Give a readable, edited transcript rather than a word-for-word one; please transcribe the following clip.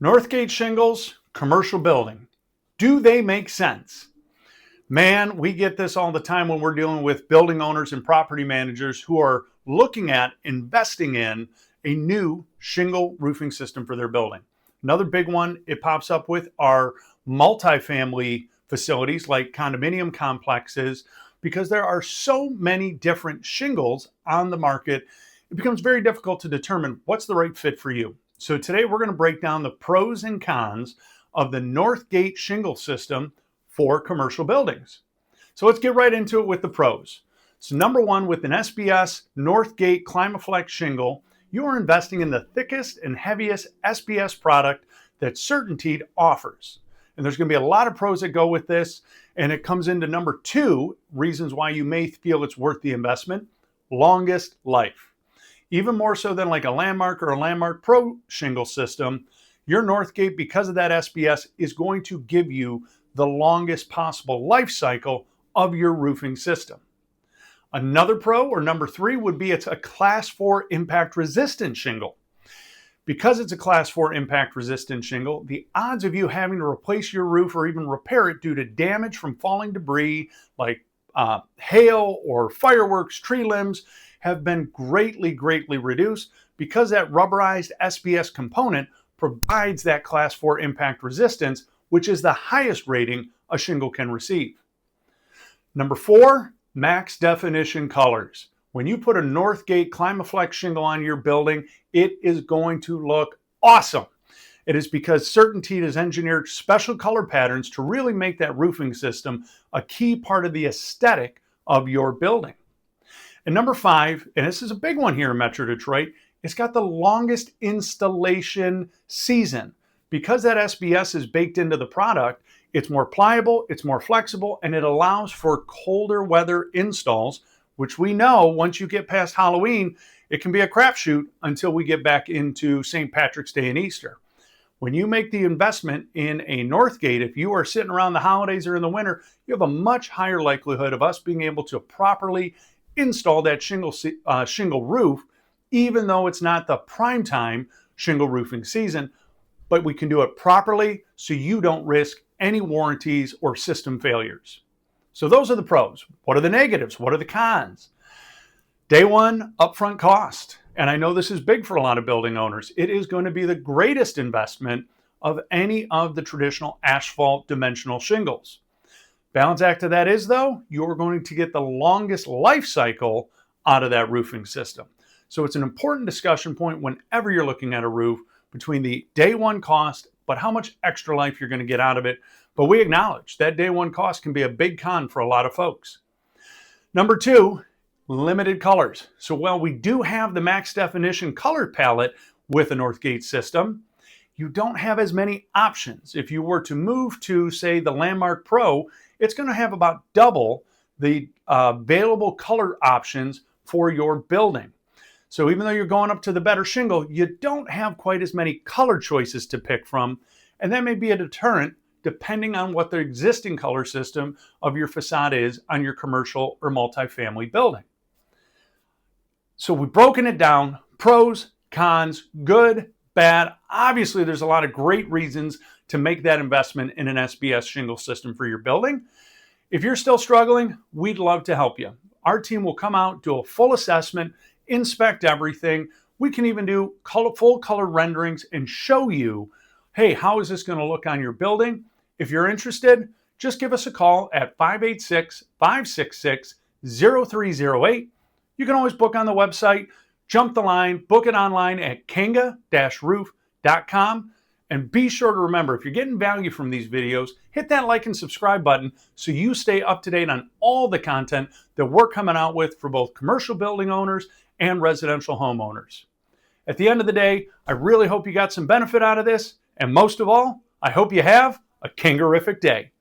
Northgate shingles, commercial building. Do they make sense? Man, we get this all the time when we're dealing with building owners and property managers who are looking at investing in a new shingle roofing system for their building. Another big one it pops up with are multifamily facilities like condominium complexes, because there are so many different shingles on the market. It becomes very difficult to determine what's the right fit for you. So today we're going to break down the pros and cons of the Northgate shingle system for commercial buildings. So let's get right into it with the pros. So number one, with an SBS Northgate Climaflex shingle, you are investing in the thickest and heaviest SBS product that CertainTeed offers. And there's going to be a lot of pros that go with this. And it comes into number two reasons why you may feel it's worth the investment: longest life. Even more so than like a Landmark or a Landmark Pro shingle system, your Northgate, because of that SBS, is going to give you the longest possible life cycle of your roofing system. Another pro, or number three, would be it's a Class 4 impact resistant shingle. Because it's a Class 4 impact resistant shingle, the odds of you having to replace your roof or even repair it due to damage from falling debris like hail or fireworks, tree limbs, have been greatly reduced, because that rubberized SBS component provides that Class 4 impact resistance, which is the highest rating a shingle can receive. Number four, max definition colors. When you put a Northgate Climaflex shingle on your building, it is going to look awesome. It is because CertainTeed has engineered special color patterns to really make that roofing system a key part of the aesthetic of your building. And number five, and this is a big one here in Metro Detroit, it's got the longest installation season. Because that SBS is baked into the product, it's more pliable, it's more flexible, and it allows for colder weather installs, which we know once you get past Halloween, it can be a crapshoot until we get back into St. Patrick's Day and Easter. When you make the investment in a Northgate, if you are sitting around the holidays or in the winter, you have a much higher likelihood of us being able to properly install that shingle roof, even though it's not the prime time shingle roofing season, but we can do it properly so you don't risk any warranties or system failures. So those are the pros. What are the negatives? What are the cons? Day one, upfront cost. And I know this is big for a lot of building owners. It is going to be the greatest investment of any of the traditional asphalt dimensional shingles. Balance act to that is, though, you're going to get the longest life cycle out of that roofing system. So it's an important discussion point whenever you're looking at a roof, between the day one cost, but how much extra life you're going to get out of it. But we acknowledge that day one cost can be a big con for a lot of folks. Number two, limited colors. So while we do have the max definition color palette with a Northgate system, you don't have as many options. If you were to move to, say, the Landmark Pro, it's going to have about double the available color options for your building. So even though you're going up to the better shingle, you don't have quite as many color choices to pick from, and that may be a deterrent depending on what the existing color system of your facade is on your commercial or multifamily building. So we've broken it down: pros, cons, good, bad. Obviously, there's a lot of great reasons to make that investment in an SBS shingle system for your building. If you're still struggling, we'd love to help you. Our team will come out, do a full assessment, inspect everything. We can even do full color renderings and show you, hey, how is this going to look on your building? If you're interested, just give us a call at 586-566-0308. You can always book on the website, jump the line, book it online at kanga-roof.com. And be sure to remember, if you're getting value from these videos, hit that like and subscribe button so you stay up to date on all the content that we're coming out with for both commercial building owners and residential homeowners. At the end of the day, I really hope you got some benefit out of this. And most of all, I hope you have a Kanga-rific day.